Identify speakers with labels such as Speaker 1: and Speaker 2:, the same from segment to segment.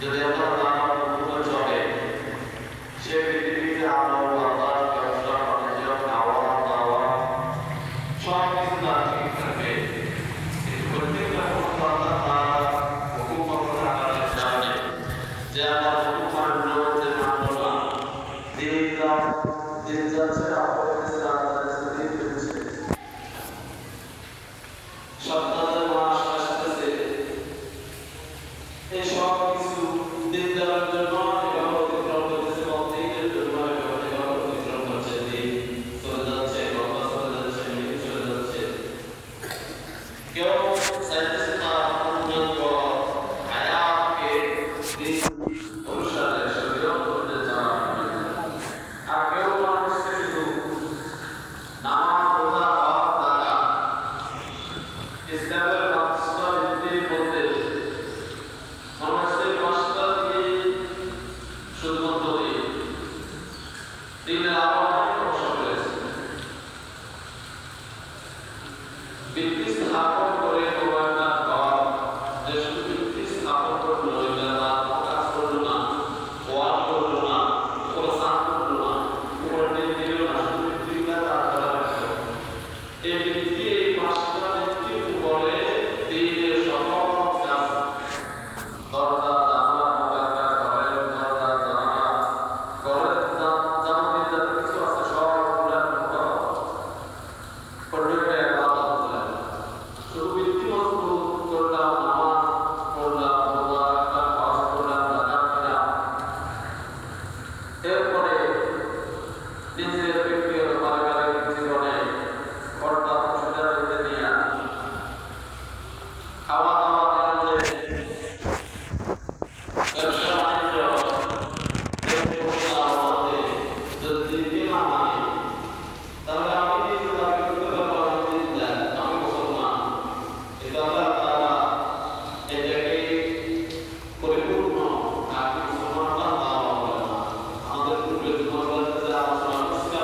Speaker 1: যদি আল্লাহ তাআলা হুকুম চলে সে ব্যক্তি আমাদের পূর্বে তোমার বলতে যে আলোচনা করছিলাম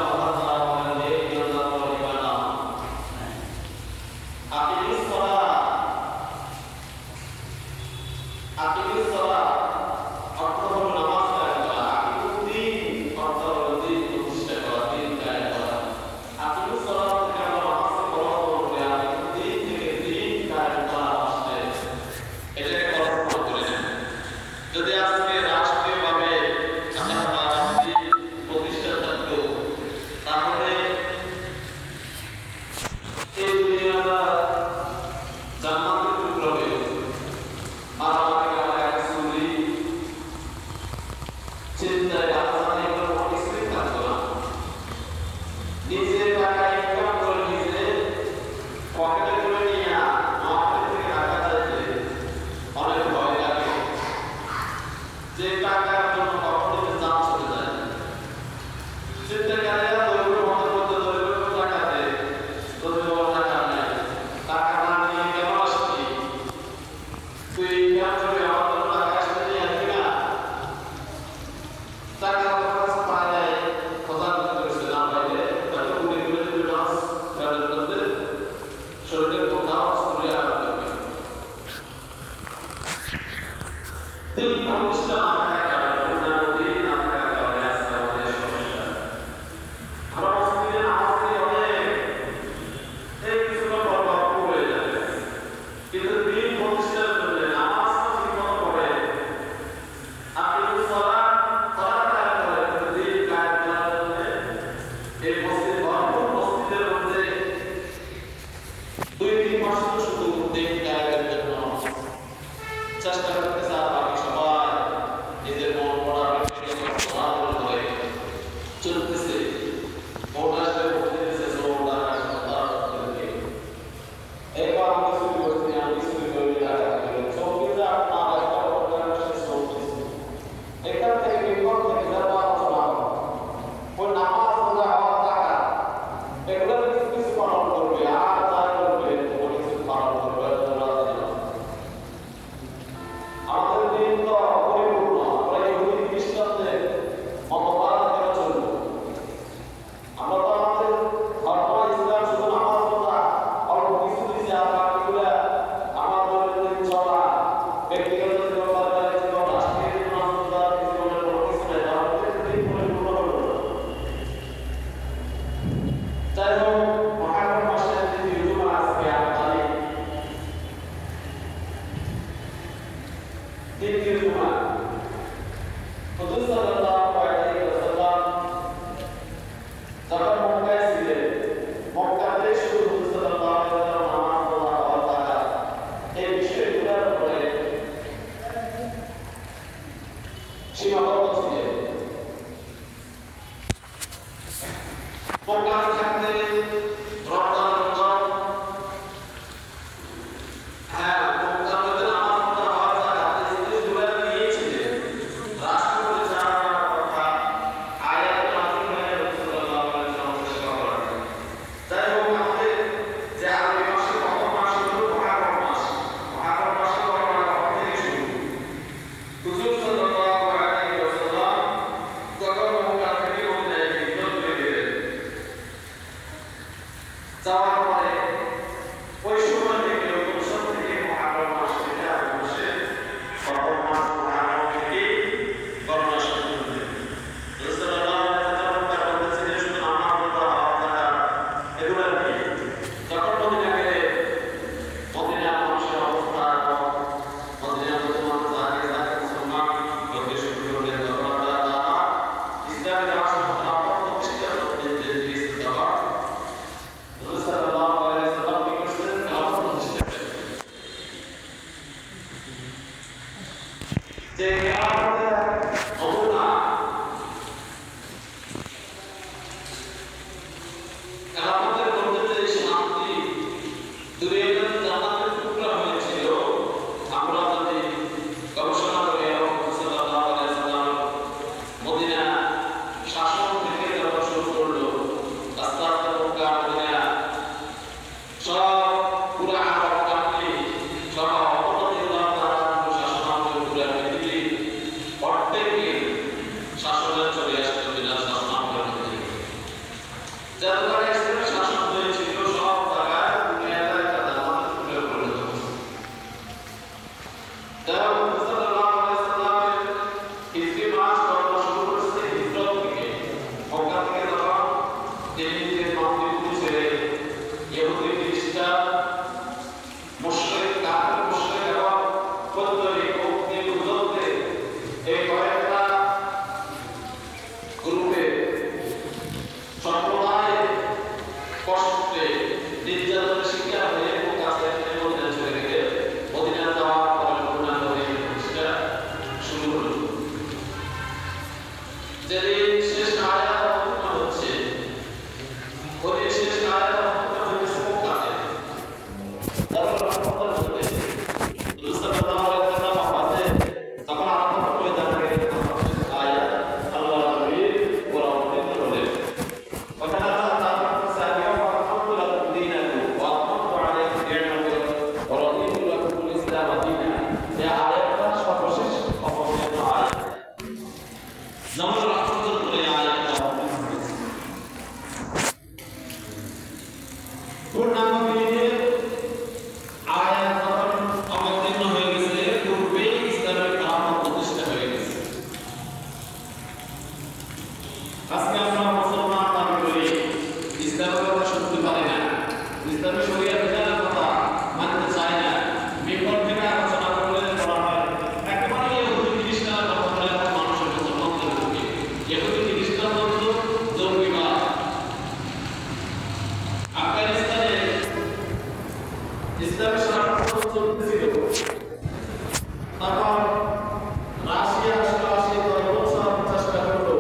Speaker 1: রাশিয়া আসলে 10 বছর চেষ্টা করলো,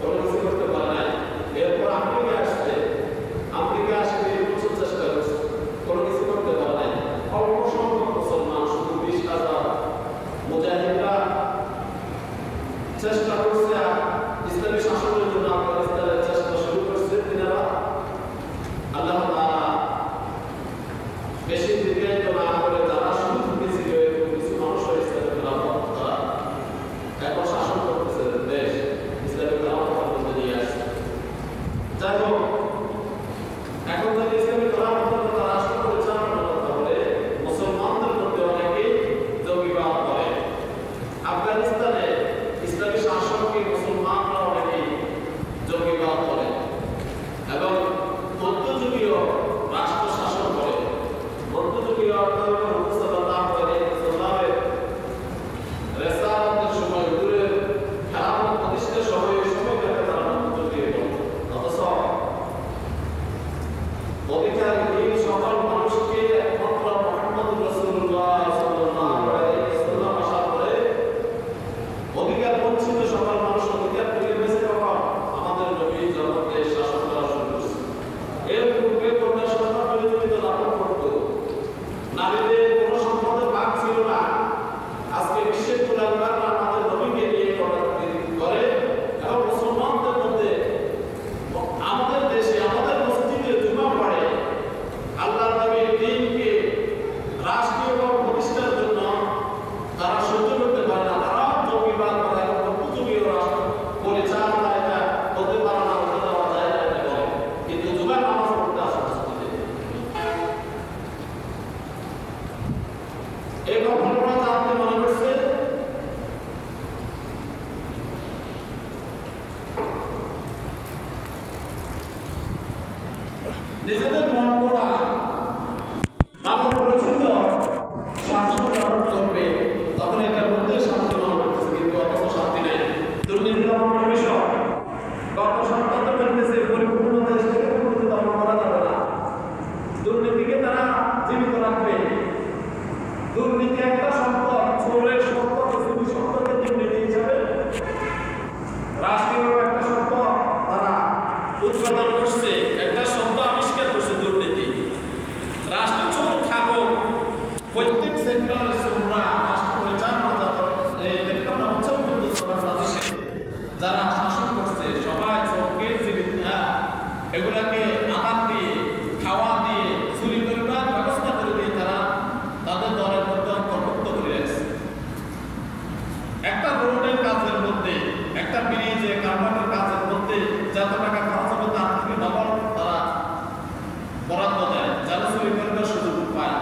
Speaker 1: কোনো কিছু করতে পারে নিজেদের মন করা ভালো পরিচিত শাসন গ্রহণ করবে, তখন এটার মধ্যে শান্তি গ্রহণ করতেছে, কিন্তু অত শান্তি নেই। দুর্নীতি দমন কমিশন গত সপ্তাহে তো বলতেছে পরিপূর্ণ দেশ থেকে দুর্নীতি দমন করা যাবে না, দুর্নীতিকে তারা জীবিত রাখবে। দুর্নীতি একটা সম্পদ, চোরের সম্পদ, চুরি সম্পদকে দুর্নীতি হিসাবে রাষ্ট্রীয় একটা সম্পদ তারা উৎপাদন করছে, একটা শব্দ আবিষ্কার করছে দুর্নীতি। রাষ্ট্র চোর থাকুক, প্রত্যেক সেক্টরের চোররা রাষ্ট্র পরিচালনা যারা শাসন করছে সবাই চোরকে এগুলাকে আঘাত দিয়ে, খাওয়া দিয়ে, চুরি করবার ব্যবস্থা করে দিয়ে তারা তাদের দলের মধ্যে অন্তর্ভুক্ত করে রাখছে। একটা রোডের কাজের মধ্যে, একটা ব্রিজে কারবারের কাজের মধ্যে যত টাকা খরচ হবে তার থেকে ডবল তারা বরাদ্দ দেয়, যারা চুরি করবার সুযোগ পায়।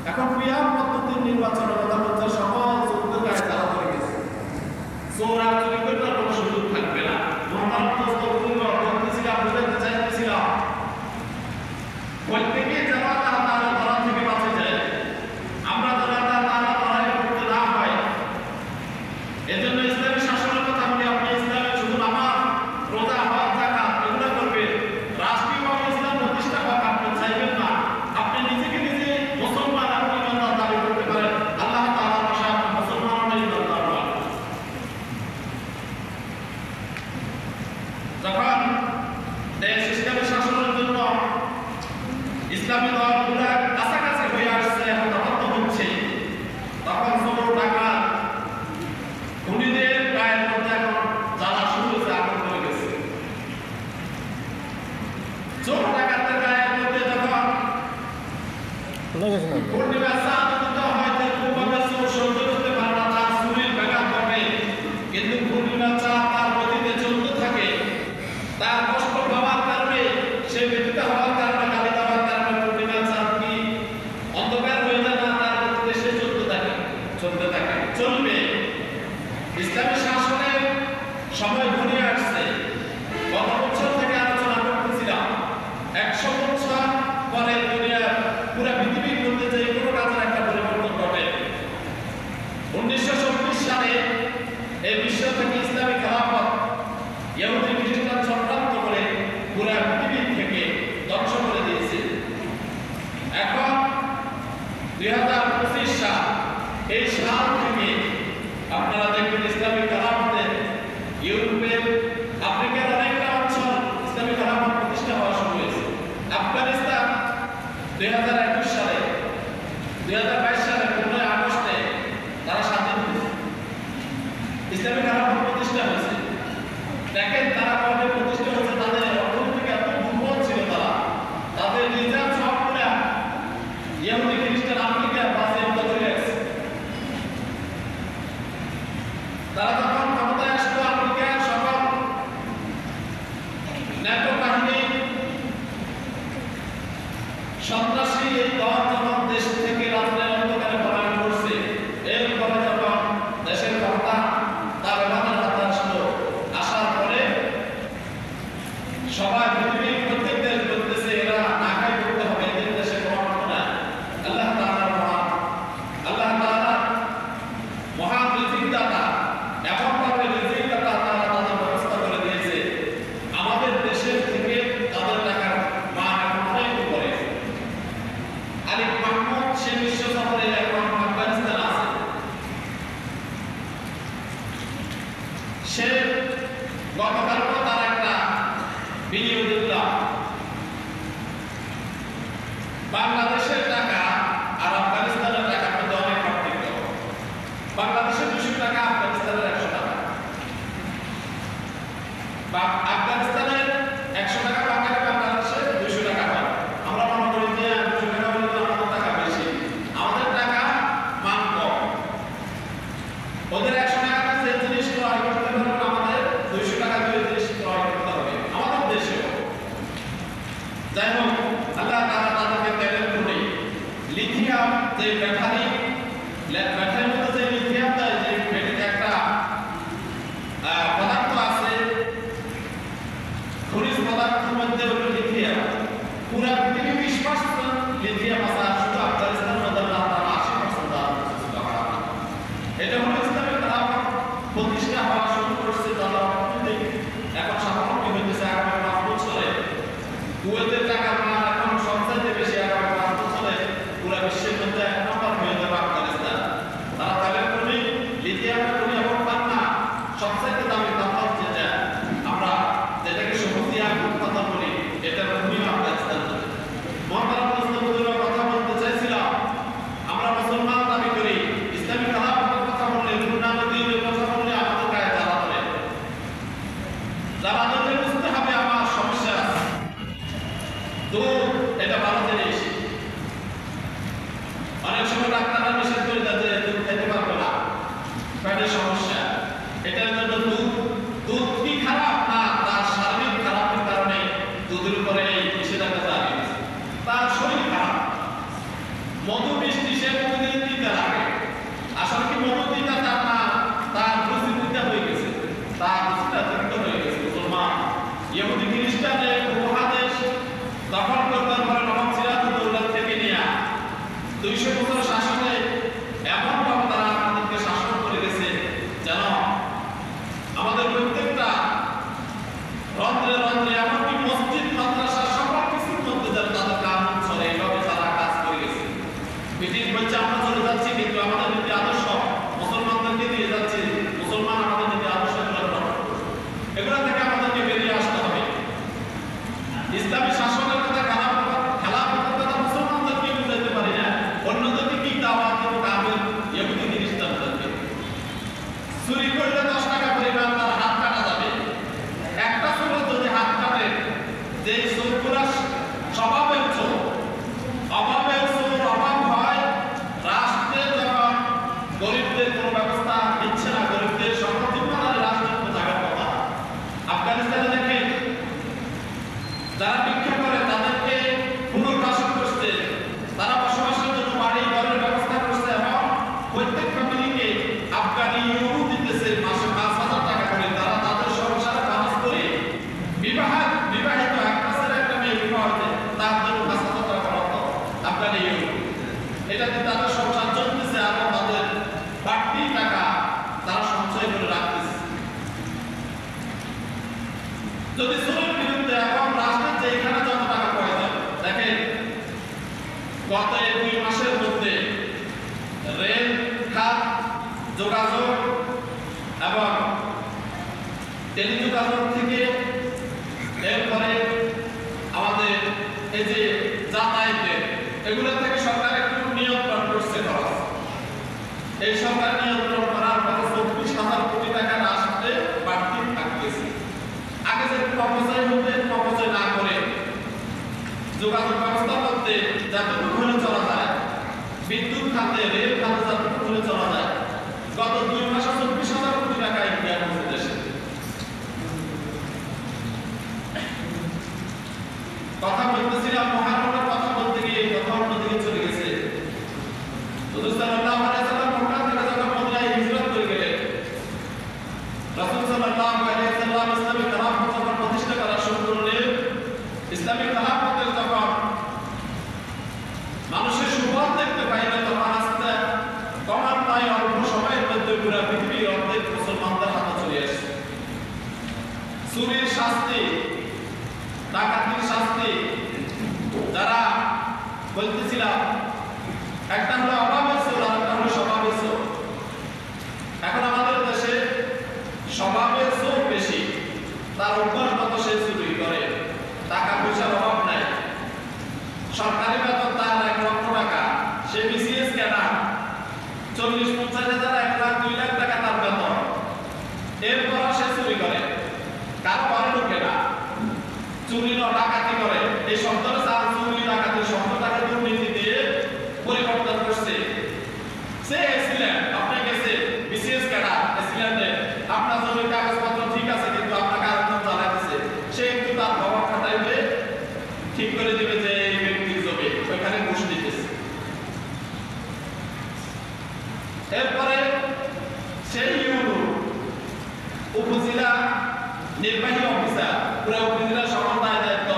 Speaker 1: এখন পিয়ার পদ্ধতির নির্বাচনের কথা বলছে, সকল চোরদের গায়ে তারা ধরে গেছে, চোর আর চুরি করবার কোনো সুযোগ থাকবে না। প্রত্যেকে যারা তারা ধরা থেকে বাঁচে যায়, আমরা যারা তারা ধরাই করতে না হয়। এজন্য ইসলামী শাসনের কথা বলি, আপনি ইসলামে শুধু নামাজ, রোজা, হজ, যাকাত এগুলো করবেন, রাষ্ট্রীয়ভাবে ইসলাম প্রতিষ্ঠা হোক আপনি চাইবেন না। আপনি নিজেকে নিজে মুসলমান, আপনি ইমানদার দাবি করতে পারেন, আল্লাহ তাআলার ভাষায় আপনি মুসলমান নয়, ইমানদার নয়। যখন দেশ ইসলামী শাসনের জন্য ইসলামী দলগুলো কাছাকাছি হয়ে আসছে, এখন তদন্ত হচ্ছে, তখন চোর ডাকাত খুনিদের গায়ের মধ্যে এখন জ্বালা শুরু হয়েছে, আগুন ধরে গেছে। চোর ডাকাতের গায়ের মধ্যে যখন পূর্ণিমা চাঁদ উদিত হয়, কোনোভাবে চোর সহ্য করতে পারে না, তার চুরির ব্যাঘাত ঘটে, কিন্তু পূর্ণিমা চাঁদ তার গতিতে চলতে থাকে। তার কষ্ট পাওয়ার কারণে, সে ব্যতীত হওয়ার কারণে, গালি দেওয়ার কারণে পূর্ণিমা চাঁদ কি অন্ধকার হয়ে যায় না, তার গতিতে সে চলতে থাকে, চলবে। ইসলামী শাসনের সময় ঘনিয়ে আসছে। গত বছর থেকে আলোচনা করতেছিলাম, 100 বছর পরে দুনিয়ার পুরো পৃথিবীর মধ্যে যে কোনো কাজের একটা পরিবর্তন ঘটে। 1926 সালে এই বিশ্ব থেকে ইসলামী খেলাফত ইহুদি খ্রিস্টান চক্রান্ত করে পুরো পৃথিবী থেকে ধ্বংস করে দিয়েছে। এখন 2025 সাল, এই সাল থেকে আপনারা দেখবেন ইসলামী খেলাফতের ইউরোপের, আফ্রিকার অনেকটা অঞ্চল ইসলামী খেলাফত প্রতিষ্ঠা হওয়া শুরু হয়েছে। আফগানিস্তান 2021 সালে, 2022 সালে 15 আগস্টে তারা স্বাধীন হয়েছে, ইসলামী খেলাফত প্রতিষ্ঠা হয়েছে। দেখেন তারা কবে প্রতিষ্ঠা হয়েছে, তাদের অর্থনৈতিক এত দুর্বল ছিল, তাদের রিজার্ভ সবগুলা ইহুদি খ্রিস্টান আমেরিকা বাজেয়াপ্ত করে রাখছে। তারা যখন ক্ষমতায় আসলো, আমেরিকার সকল ন্যাটো বাহিনী, সন্ত্রাসী এই দল যখন দেশ থেকে রাত্রের অন্ধকারে পলায়ন করছে, এরপরে যখন দেশের ক্ষমতা তালেবানের হাতে আসলো, আসার পরে সবাই পৃথিবীর প্রত্যেক দেশ বলতেছে এরা না খাই করতে হবে, এদের দেশে কোনো অর্থ নাই। আল্লাহ তাআলার মহান রিজিকদাতা, এমনভাবে রিজিকদাতা তারা তাদের ব্যবস্থা করে দিয়েছে, আমাদের দেশের থেকে তাদের টাকার মান এখন অনেক উপরে। আরিফ মাহমুদ সে বিশ্ব সফরে এখন আফগানিস্তান আছে, সে গতকালও তার একটা ভিডিও দেখলাম, বাংলাদেশের টাকা আর আফগানিস্তানের টাকার মধ্যে অনেক পার্থক্য। বাংলাদেশের 200 টাকা, আফগানিস্তানের 100 টাকা। বা আফগানিস্তানের 100 টাকা বাঙালি, বাংলাদেশে 200 টাকা হয়। আমরা মনে করি যে 200 টাকা হলে তো আমাদের টাকা বেশি, আমাদের টাকা মান কম। ওদের 100 টাকা যে জিনিস ক্রয় করতে পারবে, আমাদের 200 টাকা দিয়ে জিনিস ক্রয় করতে হবে আমাদের দেশেও। যাই হোক, আল্লাহ তাআলা তাদেরকে তেলের খনি, লিথিয়াম যে ব্যাটারির মধ্যে যে লিথিয়াম দেয়, যে একটা পদার্থ আছে, যারা বুঝতে হবে আমার সমস্যা আছে। দুধ এটা ভালো জিনিস, অনেক সময় ডাক্তাররা নিষেধ করে দেয় যে দুধ খেতে পারবে না, পেটের সমস্যা। এটার জন্য দুধ কি খারাপ না তার শারীরিক খারাপের কারণে দুধের উপরে এই নিষেধাজ্ঞা জারি হয়েছে, তার শরীর খারাপ। মধু মিষ্টি সে মধু দিয়ে দিতে লাগে, আসলে কি মধু দিতে তার না, তার রুচি দিতে হয়ে গেছে, তার রুচিটা তৃপ্ত হয়ে গেছে। মুসলমান ইহুদি খ্রিস্টানের উপমহাদেশ দখল করতে পারে নবাব সিরাজউদ্দৌলা থেকে নিয়ে 200 বছর শাসনে এমন ভাবে তারা আমাদেরকে শাসন করে গেছে যেন আমাদের প্রত্যেকটা রন্ধ্রে রন্ধ্রে এমনকি মসজিদ মাদ্রাসা সকল কিছুর মধ্যে যেন তাদের কাজ চলে, এইভাবে তারা কাজ করে গেছে। ব্রিটিশ বলছে আমরা চলে যাচ্ছি, কিন্তু আমাদের নীতি আদর্শ মুসলমানদেরকে দিয়ে যাচ্ছে, মুসলমান আমাদের নীতি আদর্শ এগুলো থেকে আমাদেরকে বেরিয়ে আসতে হবে। ইসলামী শাসনের কথা খেলাফতের কথা মুসলমানদেরকে বুঝাইতে পারি না, অন্যদেরকে কি দাওয়াত দেব? কামের ইহুদি খ্রিস্টানদেরকে চুরি করলে 10 টাকা পরিমাণ তার হাত কাটা যাবে। একটা চোর যদি হাত কাটে, যে চোরগুলা স্বভাবের চোর, অভাবের চোর, অভাব হয় রাষ্ট্রে যখন গরিবদের কোনো ব্যবস্থা দিচ্ছে না, গরিবদের সংরক্ষণ রাষ্ট্রের জায়গার কথা। আফগানিস্তানে দেখেন যারা ভিক্ষা করে তাদেরকে পুনর্বাসন করছে, তারা বসবাসের জন্য বাড়ি ঘরের ব্যবস্থা করছে এবং প্রত্যেক ফ্যামিলিকে আফগানি ইউরো দিতেছে মাসে 5,000 টাকা করে। তারা তাদের সংসারে কাজ করে বিবাহিত একটা ছেলে একটা মেয়ে বিবাহ হতে তার জন্য 5,000 টাকা মতো আফগানি ইউরো, এটাতে তাদের সংসার চলতেছে এবং তাদের বাড়তি টাকা তারা সঞ্চয় করে রাখতেছে। যদি চোরের বিরুদ্ধে এখন রাষ্ট্রের যে এখানে যত টাকা প্রয়োজন, দেখেন গত 2 মাসের মধ্যে রেল খাত, যোগাযোগ এবং টেলিযোগাযোগ থেকে এরপরে আমাদের এই যে যাতায়াতের এগুলো থেকে সরকার একটু নিয়ন্ত্রণ করছে খরচ। এই সরকার নিয়ন্ত্রণ করার পরে 24,000 কোটি টাকা রাষ্ট্রে বাড়তি থাকতেছে। আগে যে অপচয় হতে অপচয় না করে যোগাযোগ ব্যবস্থা করতে যতটুকু ঘুরে চলা যায়, বিদ্যুৎ খাতে রেল খাতে যতটুকু ঘুরে চলা যায়, গত 2 মাসে 24,000 কোটি টাকা ইন্ডিয়া করছে দেশে। কথা বলতেছিলাম মহারণের কথা বলতে গিয়ে কথা অন্যদিকে চলে গেছে। রাসূল সাল্লাল্লাহু আলাইহি ওয়াসাল্লাম মক্কা থেকে যখন মদিনায় হিজরত করে গেলেন, রাসূল সাল্লাল্লাহু আলাইহি ওয়াসাল্লাম ইসলামী খেলাফত যখন প্রতিষ্ঠা করা শুরু করলেন, ইসলামী খেলাফতের যখন মানুষের সুফল দেখতে পাইল, তখন আস্তে ক্রমান্বয়ে অল্প সময়ের মধ্যে পুরো পৃথিবীর অর্ধেক মুসলমানদের হাতে চলে আসছে। চুরির শাস্তি, ডাকাতির শাস্তি, যারা বলতেছিলাম একটা হলো অভাবের চোর আর একটা হলো স্বভাবের চোর। এখন আমাদের দেশে স্বভাবের চোর বেশি, তার অভ্যাস মতো সে চুরি করে, টাকা পয়সার অভাব নাই, সরকারি বেতন তার 1 লক্ষ টাকা, সে বিসিএস কেনার 40-50 হাজার 1 লাখ 2 লাখ টাকা তার বেতন, এরপর সে চুরি করে। কারো ঘরে ঢোকে না, চুরি না ডাকাতি করে। এই শব্দটা তার চুরি ডাকাতি শব্দটাকে দুর্নীতি দিয়ে পরিবর্তন করছে। সে এক্সিলেন্ট, আপনি গেছে বিসিএস কেনা এক্সিলেন্টে, আপনার জমির কাগজপত্র ঠিক আছে কিন্তু আপনাকে আরেকজন জ্বালা দিচ্ছে, সে একটু তার বাবার খাতায় ঠিক করে দিবে যে এই ব্যক্তির জমি, ওইখানে ঘুষ দিতেছে। এরপরে সেই ইউনো উপজেলা নির্বাহী অফিসার, পুরো উপজেলা সমন্বয় দায়িত্ব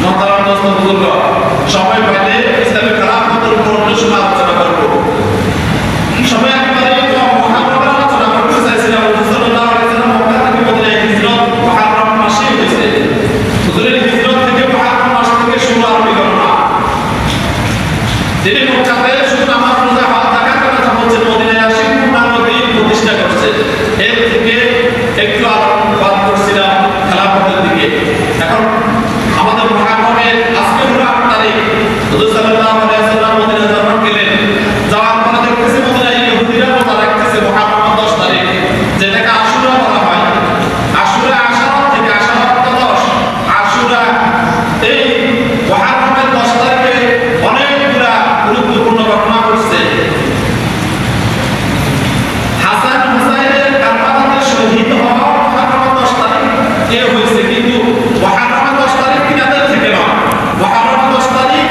Speaker 1: মহতারাম দোস্ত বুজুর্গ, সবাই বাইরে ইসলামী খেলাফতের উপর অন্য সময় আলোচনা করবো। সবাই একেবারে মুহাররমের আলোচনা করতে চাইছিলাম। হুজুর সাল্লাল্লাহু আলাইহি ওয়াসাল্লাম মক্কা থেকে মদিনায় হিজরত মুহাররম মাসে হয়েছে। হুজুরের হিজরত থেকে মুহাররম মাস থেকে শুরু আরবি গণনা। তিনি মক্কাতে শুধু নামাজ রোজা হজ যাকাত কথা বলছেন, মদিনায় আসে পূর্ণাঙ্গ দিন প্রতিষ্ঠা করছে। এর থেকে একটু আলোকপাত করছিলাম খেলাফতের দিকে। এখন আমাদের মুহাররমের আজকে হলো ৮ তারিখ। হুজুর সাল্লাল্লাহু আলাইহি ওয়াসাল্লাম মদিনায় যখন গেলেন, যাওয়ার পরে দেখতেছে মদিনায় ইহুদিরা রোজা রাখতেছে মুহাররমের ১০ তারিখ, যেটাকে আশুরা বলা হয়। আশুরা আশারাত থেকে, আশারাত ১০, আশুরা এই মুহাররমের ১০ তারিখে অনেকগুলা গুরুত্বপূর্ণ ঘটনা ঘটছে। হাসান হুসাইনের কারবালাতে শহীদ হওয়া মুহাররমের ১০ তারিখ এ হয়েছে, কিন্তু মুহাররমের ১০ তারিখ কিনাদের থেকে নয়। মুহাররমের ১০ তারিখ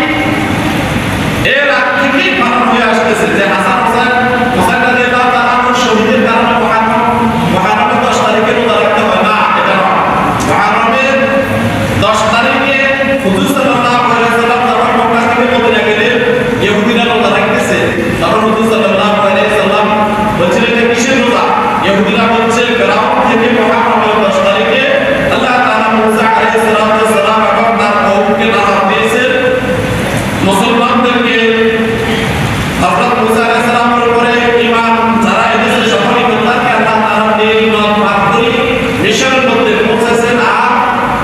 Speaker 1: এর আগ থেকেই পালন হয়ে আসতেছে যে হাসান হুসাইন রাদিয়াল্লাহু তাআলা শহীদের কারণে মুহাররমের ১০ তারিখে রোজা রাখতে হয় না, এটা নয়। মুহাররমের ১০ তারিখে হুজুর সাল্লাল্লাহু আলাইহি ওয়াসাল্লাম যখন মক্কা থেকে মদিনা গেলেন, ইহুদিরা রোজা রাখতেছে। তখন হুজুর সাল্লাল্লাহু আলাইহি ওয়াসাল্লাম বলছিলেন যে কিসের রোজা? ইহুদিরা বলছে ফেরাউন থেকে মুহাররমের ১০ তারিখে আল্লাহ তাআলা মুসা আলাইহিস সালাম এবং তার কওমকে নাজাত দিয়েছেন। মুসলমানদেরকে হযরত মুসা আলাইহিস সালামের উপরে ঈমান যারা এনেছে সকলই তাদেরকে আল্লাহ তাআলা নীল নদ পার করে মিশরের মধ্যে পৌঁছেছেন, আর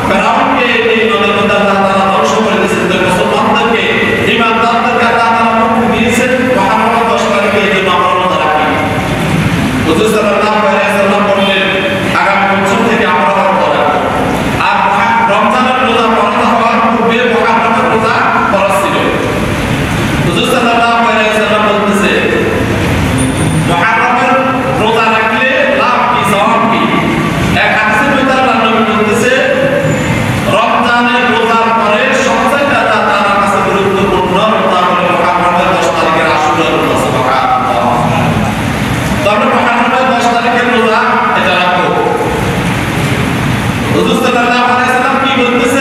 Speaker 1: ফেরাউনকে নীল নদের মধ্যে আল্লাহ তাআলা ধ্বংস করে দিয়েছেন। মুসলমানদেরকে ঈমানদারদেরকে আল্লাহ তাআলা মুক্তি দিয়েছেন মুহাররমের ১০ তারিখে। এই জন্য আমরা রোজা রাখি। হুজুর সাল্লাল্লাহু আলাইহি ওয়াসাল্লাম বললেন আগামী বছর থেকে আমরা রোজা রাখবো। আর রমজানের রোজা ফরজ হওয়ার পূর্বে মুহাররমের রোজা ফরজ ছিল। হুজুর সাল্লাল্লাহু আলাইহি ওয়াসাল্লাম বলতেছে মুহাররমের রোজা রাখলে লাভ কি, সওয়াব কি? এক হাদিসের ভিতরে আল্লাহ নবী বলতেছে রমজানের রোজার পরে সবচেয়ে আল্লাহ তাআলার কাছে গুরুত্বপূর্ণ রোজা হলো মুহাররমের ১০ তারিখের আশুরা রোজা। সুবহানাল্লাহ। তবে মুহাররমের ১০ তারিখের রোজা এটা রাখবো। হুজুর সাল্লাল্লাহু আলাইহি ওয়াসাল্লাম কি বলতেছে?